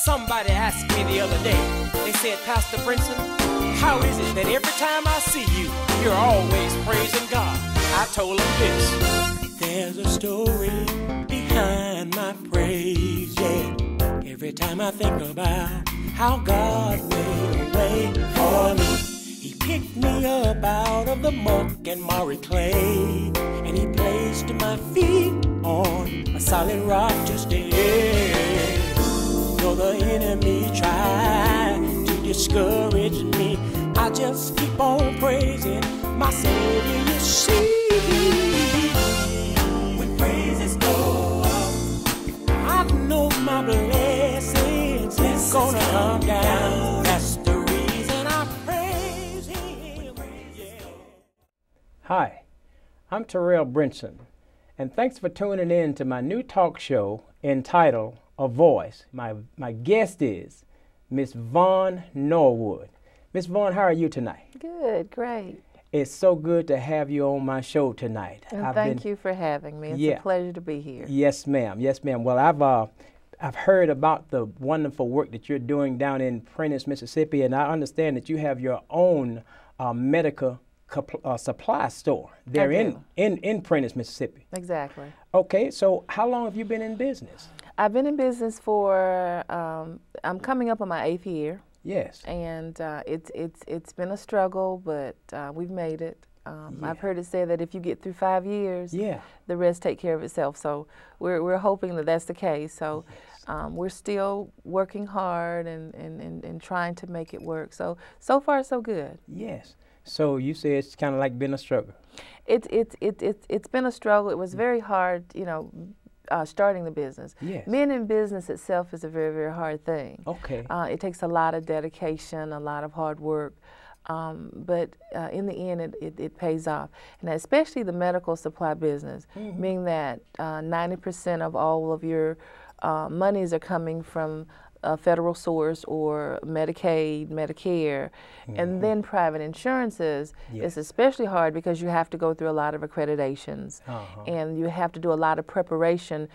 Somebody asked me the other day, they said, Pastor Brinson, how is it that every time I see you, you're always praising God? I told them this: there's a story behind my praise, yeah. Every time I think about how God made a way for me, He picked me up out of the muck and miry clay, and He placed my feet on a solid rock to stay. Though the enemy tried to discourage me, I just keep on praising my Savior, you see. When praises go up, I know my blessings is gonna come down. That's the reason I praise Him. Yeah. Hi, I'm Terrell Brinson, and thanks for tuning in to my new talk show entitled A Voice. My guest is Miss Vaughn Norwood. Miss Vaughn, how are you tonight? Good, great. It's so good to have you on my show tonight. And thank you for having me. It's a pleasure to be here. Yes, ma'am. Yes, ma'am. Well, I've heard about the wonderful work that you're doing down in Prentice, Mississippi, and I understand that you have your own medical supply store there in Prentice, Mississippi. Exactly. Okay, so how long have you been in business? I've been in business for, I'm coming up on my 8th year. Yes. And it's been a struggle, but we've made it. I've heard it said that if you get through 5 years, the rest take care of itself. So we're hoping that that's the case. So we're still working hard and trying to make it work. So far so good. Yes. So you say it's kind of like been a struggle. It's been a struggle. It was very hard, you know, starting the business. Yes. Being in business itself is a very, very hard thing. Okay. It takes a lot of dedication, a lot of hard work, but in the end it pays off. And especially the medical supply business, meaning that 90% of all of your monies are coming from a federal source or Medicaid, Medicare, and then private insurances. It's especially hard because you have to go through a lot of accreditations, and you have to do a lot of preparation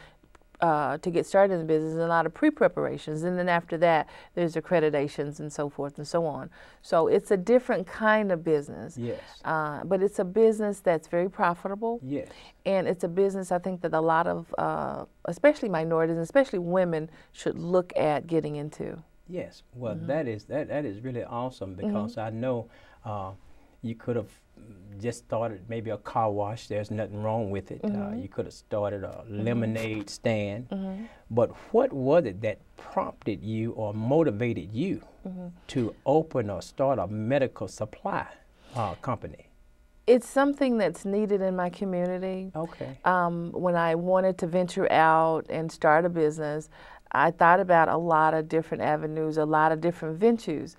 to get started in the business, and a lot of pre-preparations, and then after that there's accreditations and so forth and so on. So it's a different kind of business. Yes. But it's a business that's very profitable. Yes. And it's a business I think that a lot of, especially minorities and especially women, should look at getting into. Yes. Well, that is really awesome, because I know you could have just started maybe a car wash. There's nothing wrong with it. You could have started a lemonade stand. But what was it that prompted you or motivated you to open or start a medical supply company? It's something that's needed in my community. Okay. When I wanted to venture out and start a business, I thought about a lot of different avenues, a lot of different ventures.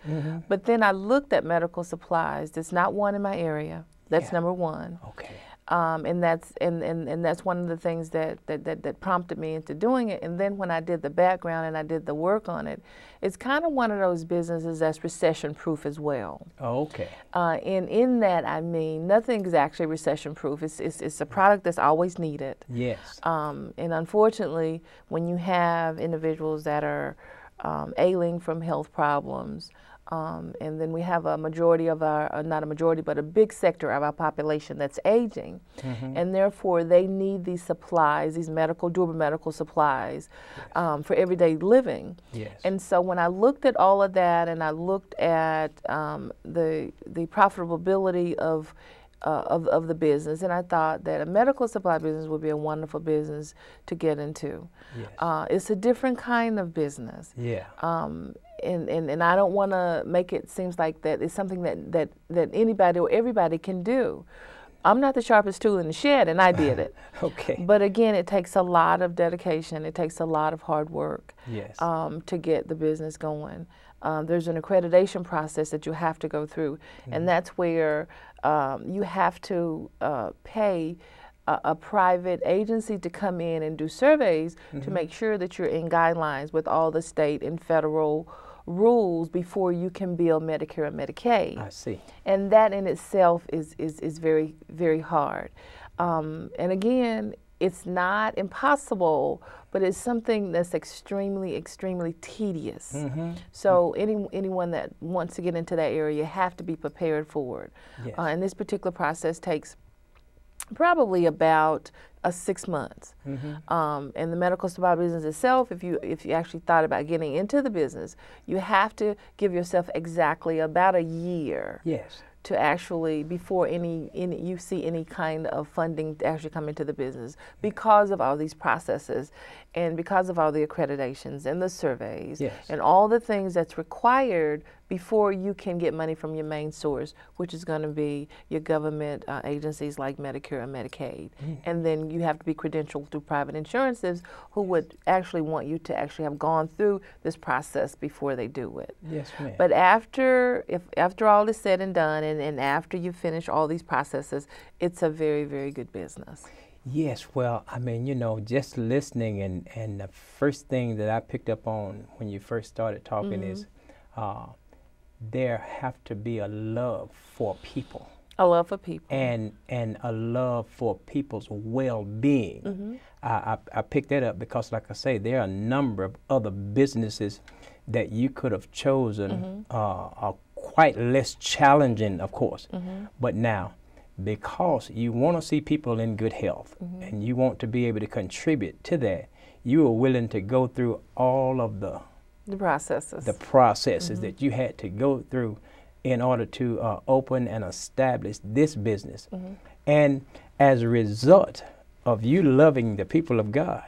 But then I looked at medical supplies. There's not one in my area. That's number one. Okay. And that's one of the things that prompted me into doing it. And then when I did the background and I did the work on it, it's kind of one of those businesses that's recession-proof as well. Okay. And in that, I mean, nothing is actually recession-proof. It's a product that's always needed. Yes. And unfortunately, when you have individuals that are ailing from health problems, and then we have a majority of our, not a majority, but a big sector of our population that's aging. And therefore, they need these supplies, these durable medical supplies for everyday living. Yes. And so when I looked at all of that, and I looked at the profitability of the business, and I thought that a medical supply business would be a wonderful business to get into. Yes. It's a different kind of business. Yeah. And I don't want to make it seems like that it's something that anybody or everybody can do. I'm not the sharpest tool in the shed, and I did it. Okay. But again, it takes a lot of dedication. It takes a lot of hard work. Yes. To get the business going. There's an accreditation process that you have to go through, and that's where you have to pay a private agency to come in and do surveys to make sure that you're in guidelines with all the state and federal rules before you can bill Medicare and Medicaid. I see. And that in itself is very, very hard. And again, it's not impossible, but it's something that's extremely, extremely tedious. So anyone that wants to get into that area have to be prepared for it. Yes. And this particular process takes probably about 6 months. And the medical supply business itself, if you actually thought about getting into the business, you have to give yourself exactly about a year. Yes. To actually, before you see any kind of funding to actually come into the business, because of all these processes and because of all the accreditations and the surveys. Yes. And all the things that's required before you can get money from your main source, which is going to be your government agencies like Medicare and Medicaid. And then you have to be credentialed through private insurances who would actually want you to actually have gone through this process before they do it. Yes, ma'am. But after all is said and done, and after you finish all these processes, it's a very, very good business. Yes, well, I mean, you know, just listening, and the first thing that I picked up on when you first started talking is there have to be a love for people. A love for people. And a love for people's well-being. I picked that up because, like I say, there are a number of other businesses that you could have chosen are quite less challenging, of course. But now, because you want to see people in good health and you want to be able to contribute to that, you are willing to go through all of the processes that you had to go through in order to open and establish this business. And as a result of you loving the people of God,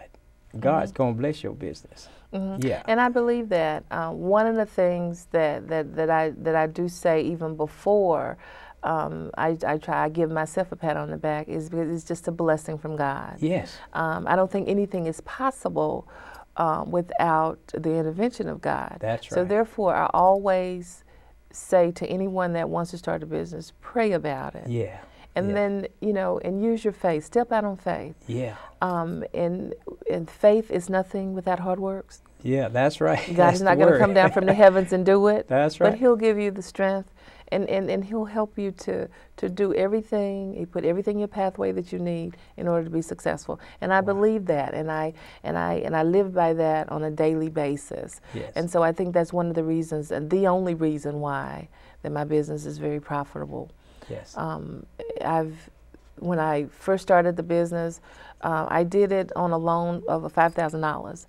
God's going to bless your business. Yeah. And I believe that one of the things that I do say even before I give myself a pat on the back is because it's just a blessing from God. Yes. I don't think anything is possible without the intervention of God. That's right. So therefore, I always say to anyone that wants to start a business, pray about it. Yeah. And then, you know, and use your faith. Step out on faith. Yeah. And faith is nothing without hard works. Yeah, that's right. God is not going to come down from the heavens and do it. That's right. But He'll give you the strength, and He'll help you to do everything. He put everything in your pathway that you need in order to be successful. And I believe that, and I live by that on a daily basis. Yes. And so I think that's one of the reasons, and the only reason why, that my business is very profitable. Yes. When I first started the business, I did it on a loan of $5,000.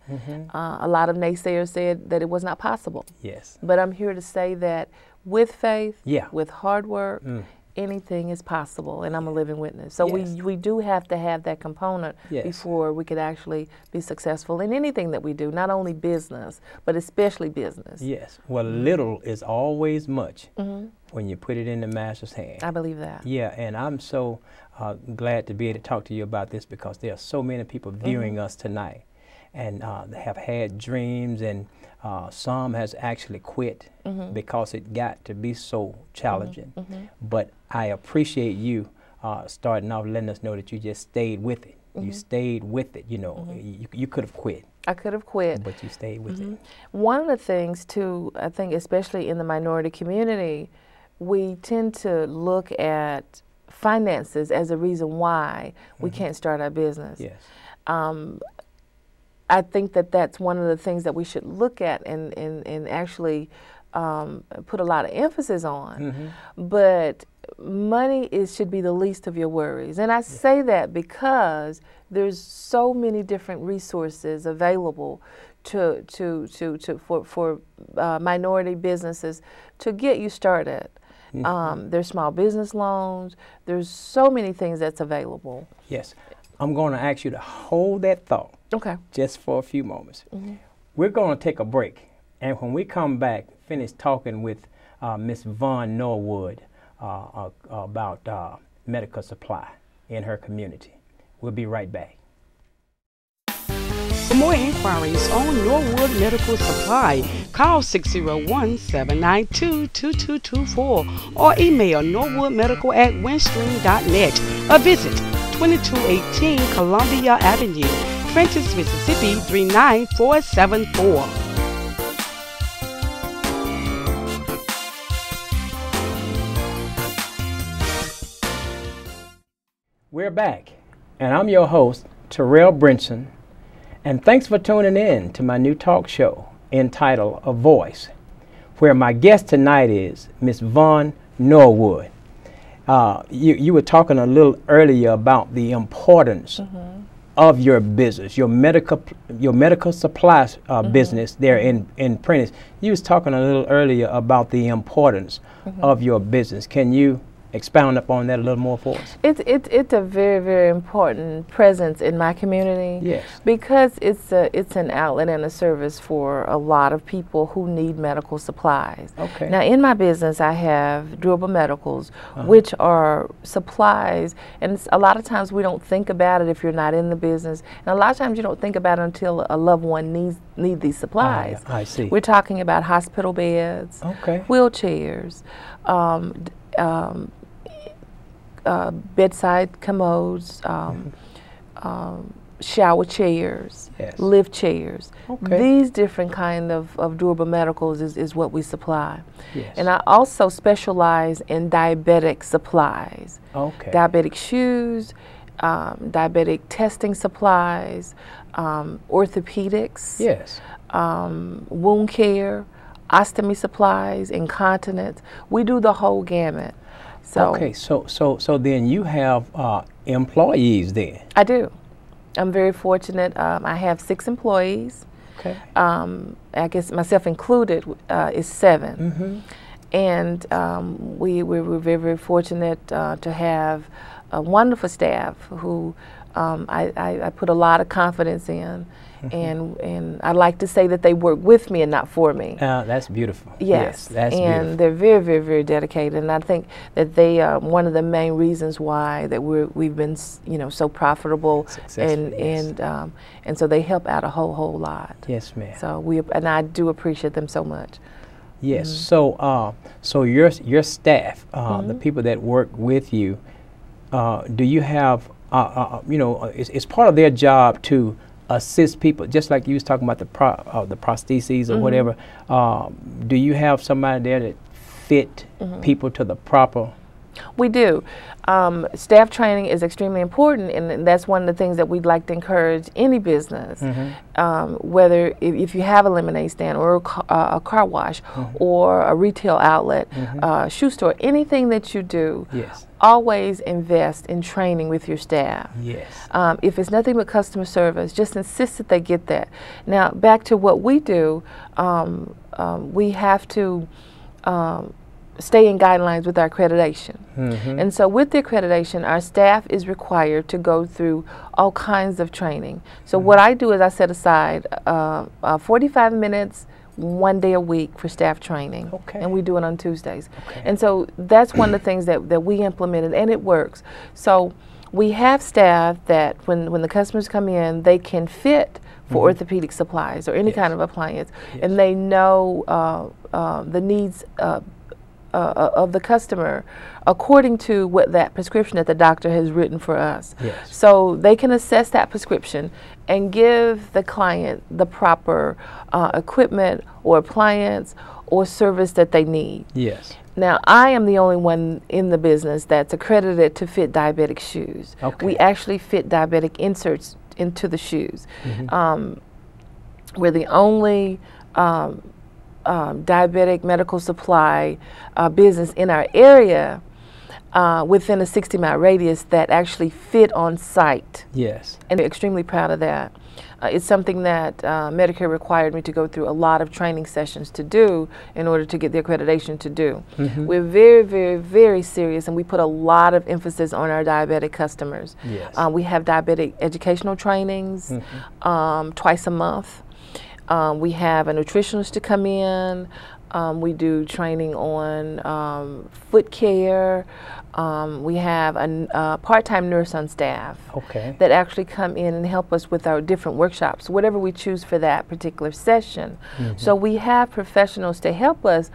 A lot of naysayers said that it was not possible. Yes. But I'm here to say that with faith, Yeah. with hard work, anything is possible, and I'm a living witness. So Yes. we do have to have that component Yes. before we could actually be successful in anything that we do, not only business, but especially business. Yes. Well, little is always much when you put it in the Master's hand. I believe that. Yeah, and I'm so glad to be able to talk to you about this because there are so many people viewing us tonight, and they have had dreams, and some has actually quit because it got to be so challenging. But I appreciate you starting off letting us know that you just stayed with it. You stayed with it. You know, you could have quit. I could have quit. But you stayed with it. One of the things, too, I think, especially in the minority community, we tend to look at finances as a reason why we can't start our business. Yes. I think that that's one of the things that we should look at and actually put a lot of emphasis on. But money should be the least of your worries. And I say that because there's so many different resources available for minority businesses to get you started. There's small business loans. There's so many things that's available. Yes. I'm going to ask you to hold that thought. Okay. Just for a few moments. We're going to take a break. And when we come back, finish talking with Miss Vaughn Norwood about medical supply in her community. We'll be right back. For more inquiries on Norwood Medical Supply, call 601-792-2224 or email norwoodmedical@windstream.net or visit 2218 Columbia Avenue, Prentiss, Mississippi 39474. We're back, and I'm your host, Terrell Brinson, and thanks for tuning in to my new talk show entitled A Voice, where my guest tonight is Miss Vaughn Norwood. You were talking a little earlier about the importance of your business, your medical supplies business there in Prentice. You was talking a little earlier about the importance of your business. Can you expound upon that a little more for us? It's a very, very important presence in my community. Yes. Because it's an outlet and a service for a lot of people who need medical supplies. Okay. Now in my business I have durable medicals, which are supplies, and a lot of times we don't think about it if you're not in the business, and a lot of times you don't think about it until a loved one needs these supplies. I see. We're talking about hospital beds, Okay. wheelchairs, bedside commodes, shower chairs, Yes. lift chairs. Okay. These different kind of durable medicals is what we supply. Yes. And I also specialize in diabetic supplies. Okay. Diabetic shoes, diabetic testing supplies, orthopedics, Yes. wound care, ostomy supplies, incontinence. We do the whole gamut. So Okay. So then you have employees then. I do. I'm very fortunate. I have 6 employees. Okay. I guess myself included is 7. And we're very, very fortunate to have a wonderful staff who I put a lot of confidence in. And I like to say that they work with me and not for me. That's beautiful. Yes, that's and beautiful. they're very, very, very dedicated, and I think that they are one of the main reasons why that we've been, so profitable, Successful, yes. And so they help out a whole lot. Yes, ma'am. So and I do appreciate them so much. Yes. So your staff, the people that work with you, do you have, it's part of their job to assist people, just like you was talking about the prostheses or whatever. Do you have somebody there that fit people to the proper? We do. Staff training is extremely important, and that's one of the things that we'd like to encourage any business, whether if you have a lemonade stand or a car wash or a retail outlet, shoe store, anything that you do. Yes. Always invest in training with your staff. Yes. If it's nothing but customer service, just insist that they get that. Now, back to what we do, we have to stay in guidelines with our accreditation. And so with the accreditation, our staff is required to go through all kinds of training. So what I do is I set aside 45 minutes 1 day a week for staff training. Okay. And we do it on Tuesdays. Okay. And so that's one of the things that we implemented, and it works. So we have staff that when the customers come in, they can fit for orthopedic supplies or any kind of appliance, and they know the needs of the customer according to what that prescription that the doctor has written for us. Yes. So they can assess that prescription and give the client the proper equipment or appliance or service that they need. Yes. Now, I am the only one in the business that's accredited to fit diabetic shoes. Okay. We actually fit diabetic inserts into the shoes. We're the only diabetic medical supply business in our area within a 60-mile radius that actually fit on site. Yes. And I'm extremely proud of that. It's something that Medicare required me to go through a lot of training sessions to do in order to get the accreditation to do. We're very, very, very serious, and we put a lot of emphasis on our diabetic customers. Yes. We have diabetic educational trainings twice a month. We have a nutritionist to come in. We do training on foot care. We have a part-time nurse on staff that actually come in and help us with our different workshops, whatever we choose for that particular session. So we have professionals to help us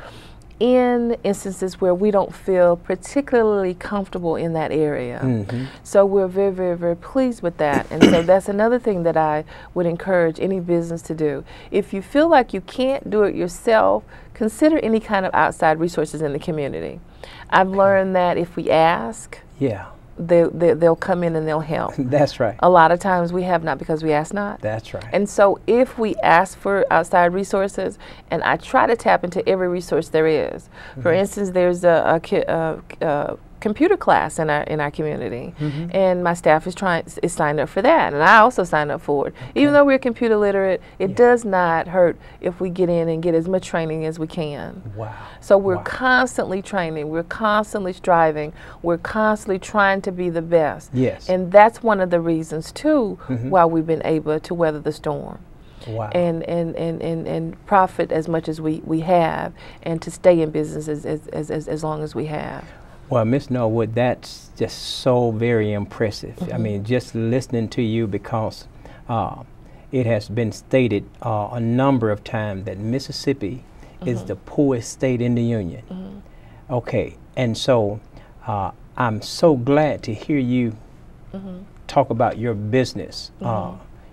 in instances where we don't feel particularly comfortable in that area. So we're very, very, very pleased with that. And so that's another thing that I would encourage any business to do. If you feel like you can't do it yourself, consider any kind of outside resources in the community. I've learned that if we ask, they'll come in and they'll help. That's right. A lot of times we have not because we ask not. That's right. And so if we ask for outside resources, and I try to tap into every resource there is. For instance, there's a computer class in our community, and my staff is signed up for that, and I also signed up for it. Even though we're computer literate, it does not hurt if we get in and get as much training as we can. Wow. So we're constantly training, we're constantly striving, we're constantly trying to be the best. Yes. And that's one of the reasons too why we've been able to weather the storm. Wow. And profit as much as we have, and to stay in business as long as we have. Well, Ms. Norwood, that's just so very impressive. I mean, just listening to you, because it has been stated a number of times that Mississippi is the poorest state in the Union. Okay, and so I'm so glad to hear you talk about your business.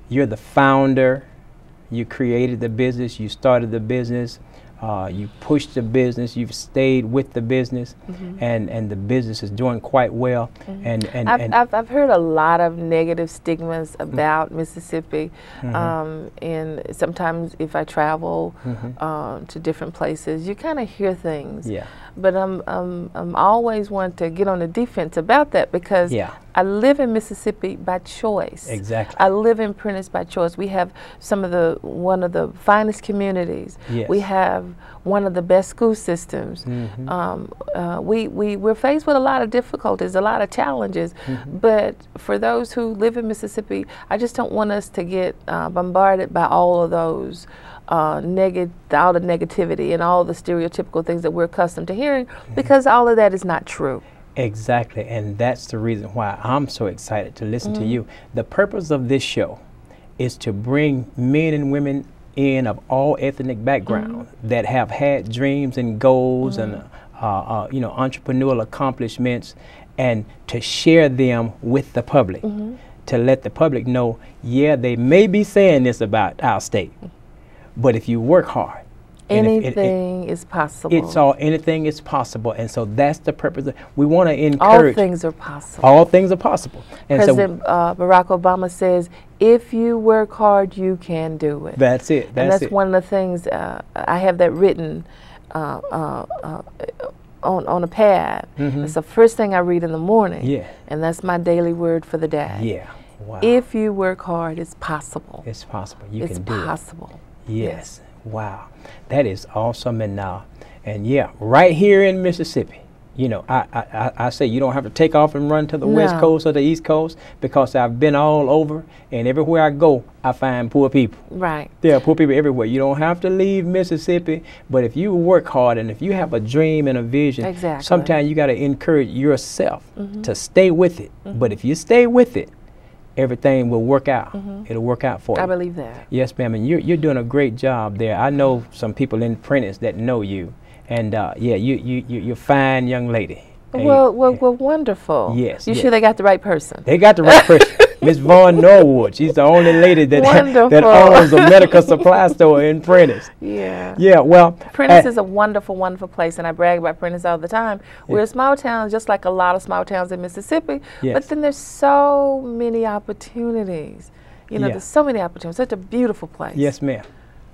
You're the founder, you created the business, you started the business. You pushed the business, you've stayed with the business, and the business is doing quite well. I've heard a lot of negative stigmas about Mississippi, and sometimes if I travel to different places, you kind of hear things. Yeah. But I'm always one to get on the defense about that, because I live in Mississippi by choice. Exactly. I live in Prentice by choice. We have one of the finest communities. Yes. We have one of the best school systems. We're faced with a lot of difficulties, a lot of challenges. But for those who live in Mississippi, I just don't want us to get bombarded by all of those all the negativity and all the stereotypical things that we're accustomed to hearing, because all of that is not true. Exactly, and that's the reason why I'm so excited to listen to you. The purpose of this show is to bring men and women in of all ethnic backgrounds that have had dreams and goals and entrepreneurial accomplishments, and to share them with the public, to let the public know, yeah, they may be saying this about our state, but if you work hard, anything is possible. Anything is possible, and so that's the purpose. We want to encourage. All things are possible. All things are possible. And President Barack Obama says, if you work hard, you can do it. That's it. That's one of the things. I have that written on a pad. It's the first thing I read in the morning. Yeah. And that's my daily word for the day. Yeah. Wow. If you work hard, it's possible. It's possible. You can do it. It's possible. Yes. Wow. That is awesome. And yeah, right here in Mississippi, you know, I say you don't have to take off and run to the West Coast or the East Coast, because I've been all over, and everywhere I go, I find poor people. Right. There are poor people everywhere. You don't have to leave Mississippi, but if you work hard and if you have a dream and a vision, sometimes you got to encourage yourself to stay with it. But if you stay with it, everything will work out. It'll work out for you. I believe that. Yes, ma'am, and you're doing a great job there. I know some people in Prentice that know you, and yeah, you're a fine young lady. Well, wonderful. Yes. You sure they got the right person? They got the right person. Miss Vaughn Norwood. She's the only lady that that owns a medical supply store in Prentice. Yeah. Yeah. Well, Prentice is a wonderful, wonderful place, and I brag about Prentice all the time. We're a small town, just like a lot of small towns in Mississippi. But then there's so many opportunities. You know, there's so many opportunities. Such a beautiful place. Yes, ma'am.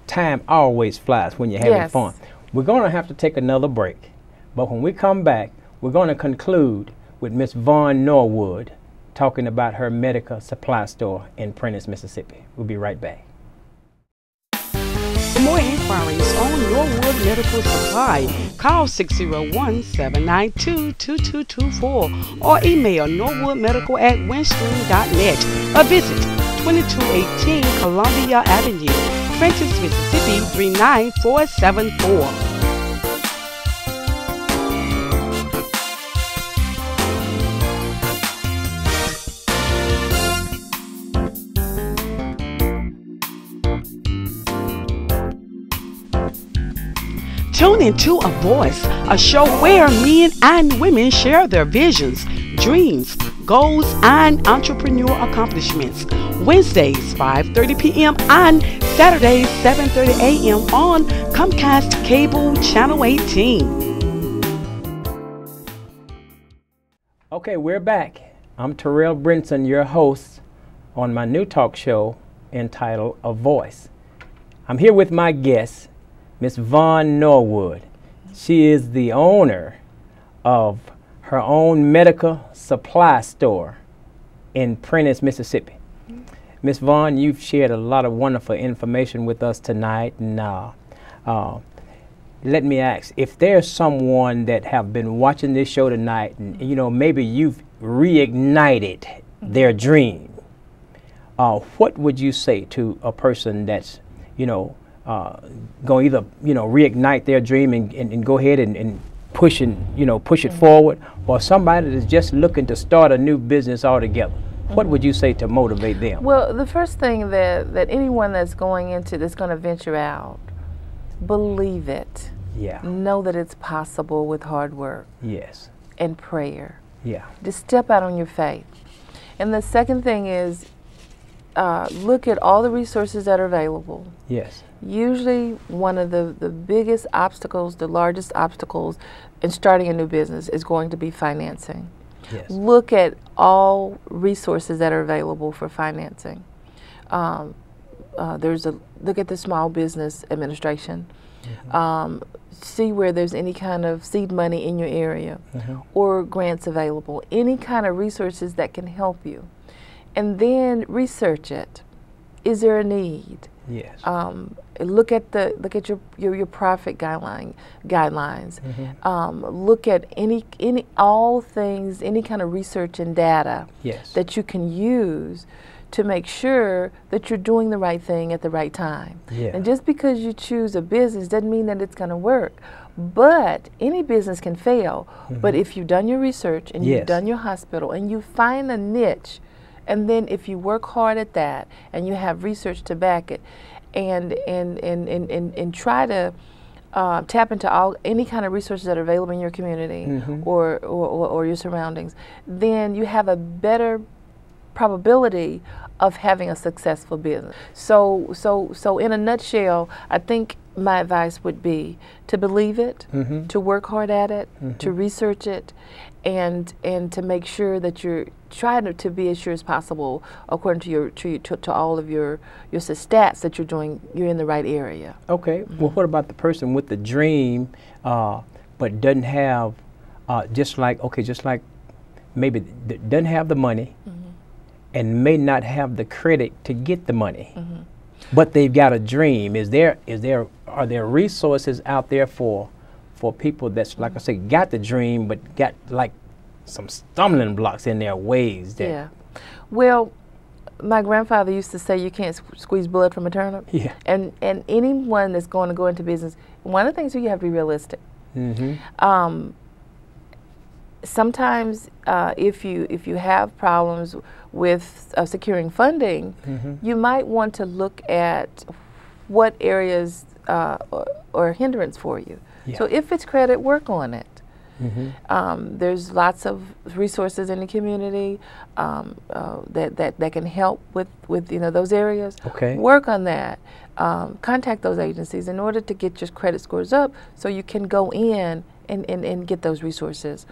Time always flies when you're having fun. We're going to have to take another break, but when we come back, we're going to conclude with Miss Vaughn Norwood talking about her medical supply store in Prentice, Mississippi. We'll be right back. For more inquiries on Norwood Medical Supply, call 601-792-2224 or email norwoodmedical@winstream.net or visit 2218 Columbia Avenue, Prentice, Mississippi 39474. Tune into A Voice, a show where men and women share their visions, dreams, goals, and entrepreneurial accomplishments. Wednesdays, 5:30 p.m. and Saturdays, 7:30 a.m. on Comcast Cable Channel 18. Okay, we're back. I'm Terrell Brinson, your host on my new talk show entitled A Voice. I'm here with my guest, Miss Vaughn Norwood. She is the owner of her own medical supply store in Prentiss, Mississippi. Miss Vaughn, you've shared a lot of wonderful information with us tonight, and let me ask, if there's someone that have been watching this show tonight and maybe you've reignited their dream, what would you say to a person that's going to either reignite their dream and go ahead and push it forward, or somebody that's just looking to start a new business altogether? What would you say to motivate them? Well, the first thing that anyone that's going to venture out, believe it. Yeah. Know that it's possible with hard work. Yes. And prayer. Yeah. Just step out on your faith. And the second thing is look at all the resources that are available. Yes. Usually one of the biggest obstacles, the largest obstacles in starting a new business is going to be financing. Yes. Look at all resources that are available for financing. Look at the Small Business Administration. Mm-hmm. See where there's any kind of seed money in your area, mm-hmm. or grants available, any kind of resources that can help you. And then research it. Is there a need? Yes. Look at your profit guidelines. Mm-hmm. Look at any kind of research and data, yes. that you can use to make sure that you're doing the right thing at the right time. Yeah. And just because you choose a business doesn't mean that it's going to work. But any business can fail. Mm-hmm. But if you've done your research and yes. you've done your hospital and you find a niche, and then if you work hard at that and you have research to back it, and try to tap into any kind of resources that are available in your community, mm-hmm. or your surroundings, then you have a better probability of having a successful business. So in a nutshell, I think my advice would be to believe it, mm-hmm. to work hard at it, mm-hmm. to research it, and to make sure that you're trying to be as sure as possible according to all of your stats that you're in the right area. Okay. Mm-hmm. Well, what about the person with the dream, but doesn't have just like maybe doesn't have the money, mm-hmm. and may not have the credit to get the money, mm-hmm. but they've got a dream? Are there resources out there for people that's, like I say, got the dream but got like some stumbling blocks in their ways? Yeah. Well, my grandfather used to say you can't squeeze blood from a turnip. Yeah. And anyone that's going to go into business, one of the things you have to be realistic. Mm-hmm. Sometimes if you have problems with securing funding, mm-hmm. you might want to look at what areas are hindrance for you. Yeah. So if it's credit, work on it. Mm-hmm. There's lots of resources in the community that can help with those areas. Okay. Work on that. Contact those agencies in order to get your credit scores up so you can go in and get those resources.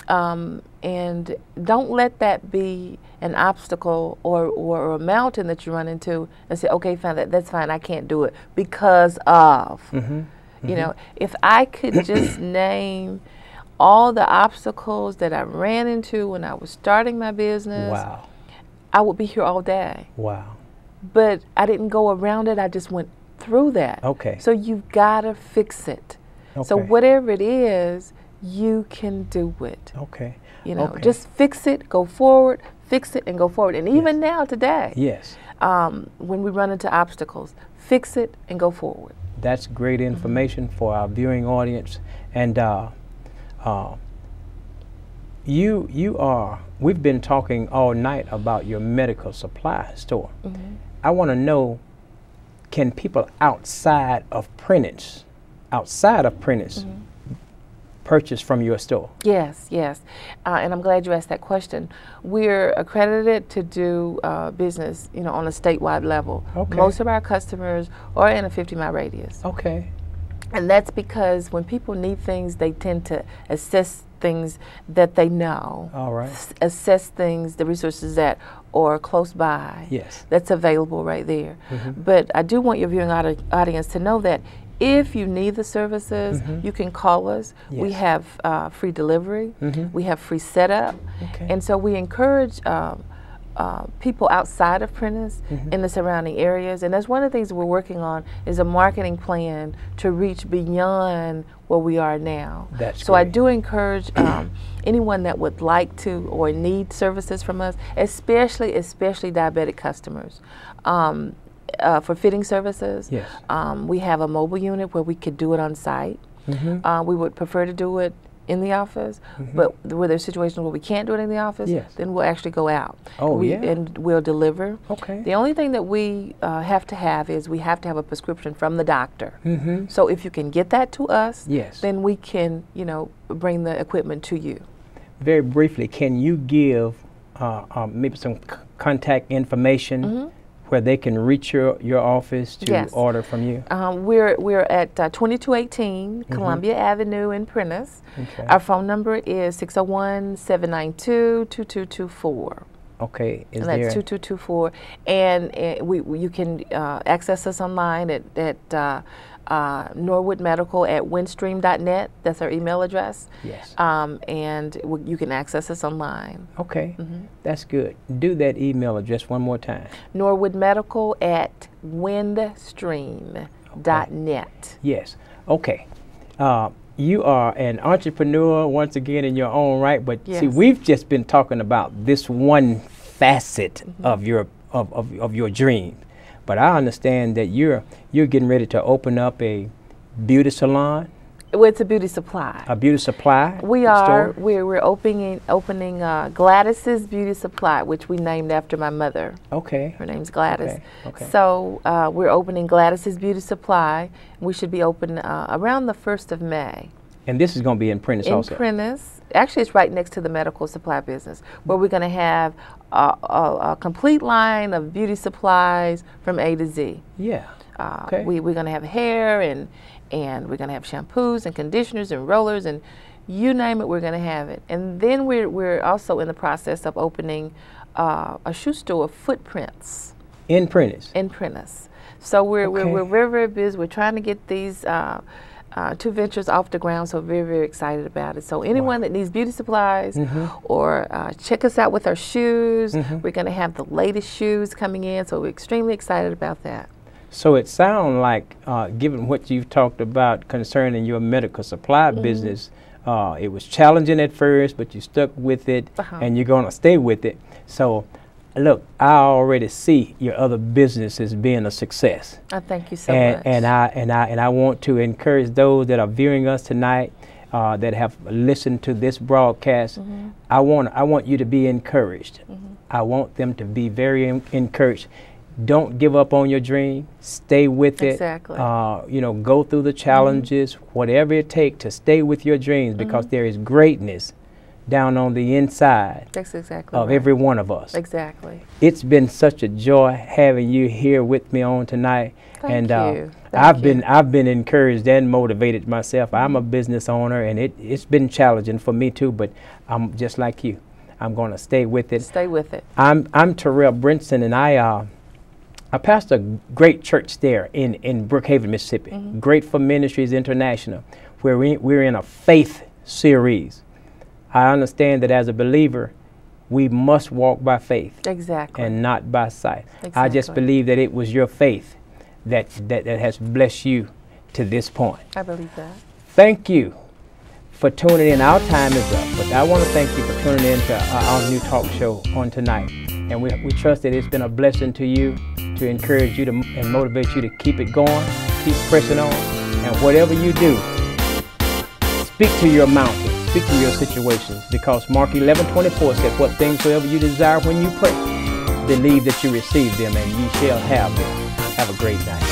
And don't let that be an obstacle or a mountain that you run into and say, okay, fine, that's fine, I can't do it because of. Mm-hmm. Mm-hmm. If I could just name all the obstacles that I ran into when I was starting my business, wow, I would be here all day. Wow. But I didn't go around it, I just went through that. Okay. So you've got to fix it. Okay. So whatever it is, you can do it. Okay. Okay. Just fix it, go forward, fix it and go forward. And even yes. now today, yes. When we run into obstacles, fix it and go forward. That's great information mm-hmm. for our viewing audience. And we've been talking all night about your medical supply store. Mm-hmm. I want to know, can people outside of Prentiss, mm-hmm. purchase from your store? Yes, yes. And I'm glad you asked that question. We're accredited to do business, on a statewide level. Okay. Most of our customers are in a 50-mile radius. Okay. And that's because when people need things, they tend to assess things that they know. All right. Assess things, the resources that are close by. Yes. That's available right there. But I do want your viewing audience to know that if you need the services, you can call us. Yes. We have free delivery. We have free setup. Okay. And so we encourage people outside of Prentice in the surrounding areas. And that's one of the things we're working on is a marketing plan to reach beyond where we are now. That's so I great. do encourage anyone that would like to or need services from us, especially diabetic customers. For fitting services, Yes. We have a mobile unit where we could do it on site. We would prefer to do it in the office, but where there's situations where we can't do it in the office, Yes. then we'll actually go out. Oh, yeah. And we'll deliver. Okay. The only thing that we have to have is we have to have a prescription from the doctor. So if you can get that to us, Yes. then we can, bring the equipment to you. Very briefly, can you give maybe some contact information where they can reach your office to Yes. order from you? We're at 2218 Columbia Avenue in Prentice. Okay. Our phone number is 601-792-2224. Okay. Is And that's there 2224. And you can access us online at Norwood Medical at windstream.net. That's our email address. Yes. And you can access us online. Okay. That's good. Do that email address one more time. Norwood Medical at windstream.net. Yes. Okay. You are an entrepreneur once again in your own right, but see, Yes. we've just been talking about this one facet of your dream. But I understand that you're getting ready to open up a beauty salon, Well, it's a beauty supply. a beauty supply We store. are. We're opening Gladys's Beauty Supply, which we named after my mother. Okay. Her name's Gladys. Okay, okay. So we're opening Gladys's Beauty Supply. We should be open around the 1st of May. And this is going to be in Prentice In also. Prentice. Actually, it's right next to the medical supply business, where we're going to have a complete line of beauty supplies from A to Z. Yeah. Okay. We're going to have hair and we're going to have shampoos and conditioners and rollers and you name it, we're going to have it. And then we're also in the process of opening a shoe store of Footprints In Prentice. in Prentice. So we're Okay. very, very busy. We're trying to get these two ventures off the ground, so very, very excited about it. So anyone that needs beauty supplies or check us out with our shoes, we're going to have the latest shoes coming in, so we're extremely excited about that. So it sounds like, given what you've talked about concerning your medical supply business, it was challenging at first, but you stuck with it, and you're going to stay with it. So, look, I already see your other businesses being a success. I thank you so much. And I want to encourage those that are viewing us tonight, that have listened to this broadcast. I want you to be encouraged. I want them to be very encouraged. Don't give up on your dream. Stay with it. Exactly. Go through the challenges, whatever it takes to stay with your dreams, because there is greatness down on the inside That's exactly of right. every one of us. Exactly. It's been such a joy having you here with me on tonight. Thank and you. I've been encouraged and motivated myself. I'm a business owner, and it's been challenging for me too, but I'm just like you. I'm going to stay with it. Stay with it. I'm Terrell Brinson, and I pastor a great church there in Brookhaven, Mississippi, Grateful Ministries International, where we're in a faith series. I understand that as a believer, we must walk by faith Exactly. and not by sight. Exactly. I just believe that it was your faith that has blessed you to this point. I believe that. Thank you for tuning in. Our time is up, but I want to thank you for tuning in to our new talk show on tonight. And we trust that it's been a blessing to you, to encourage you and motivate you to keep it going, keep pressing on. And whatever you do, speak to your mountain, speak to your situations, because Mark 11:24 said, what things soever you desire when you pray, believe that you receive them and ye shall have them. Have a great night.